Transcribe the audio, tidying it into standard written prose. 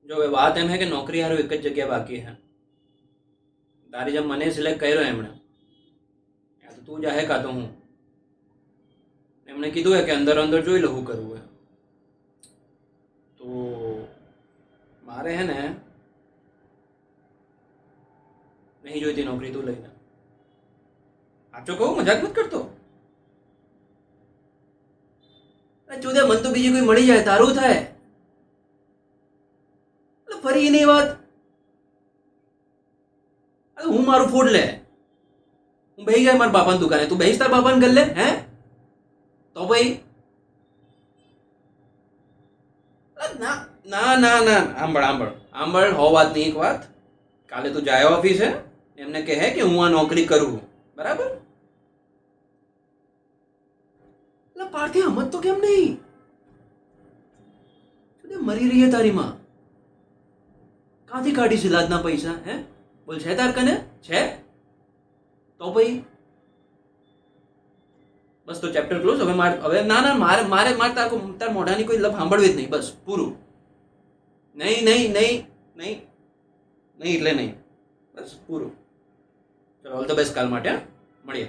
જો હવે વાત એમ હે કે નોકરી હારું એક જ જગ્યા બાકી હે. તારી જેમ મને સિલેક્ટ કર્યો એમણે, યા તો તું જાહે કાં તો હું. એમણે કીધું હે કે અંદર અંદર જોઈ લો શું કરવું હે. તો મારે હે ને નહીં જોઈતી નોકરી, તું લઈને. સાચો કહું, મજાક મત કરતો. અરે ચોદે, મન તો બીજી કોઈ મળી જાય તારું થાય. એટલે ફરી એની વાત. અરે હું મારું ફૂડ લે, હું બેહી જાય મારા બાપાની દુકાને, તું બેહીશ તાર બાપાને ગલ્લે હે? તો ભાઈ ના ના ના ના, આંબળ આંબળ આંબળ હો વાત નહીં. એક વાત, કાલે તું જાય ઓફિસે, એમને કહે કે હું આ નોકરી કરું, બરાબર? એટલે પાર્થિવ હમત તો કેમ નહીં? મરી રહી હે તારી માં. કાંથી કાઢી સિલાજના પૈસા હે? બોલ, છે તાર કને? છે તો ભાઈ બસ, તો ચેપ્ટર ક્લોઝ. હવે હવે ના ના, મારે મારે મારે તાર મોઢાની કોઈ લપ સાંભળવી જ નહીં, બસ પૂરું. નહીં નહીં નહીં નહીં નહીં એટલે નહીં, બસ પૂરું. ચલો, ઓલ ધ બેસ્ટ કાલ માટે. મળીએ.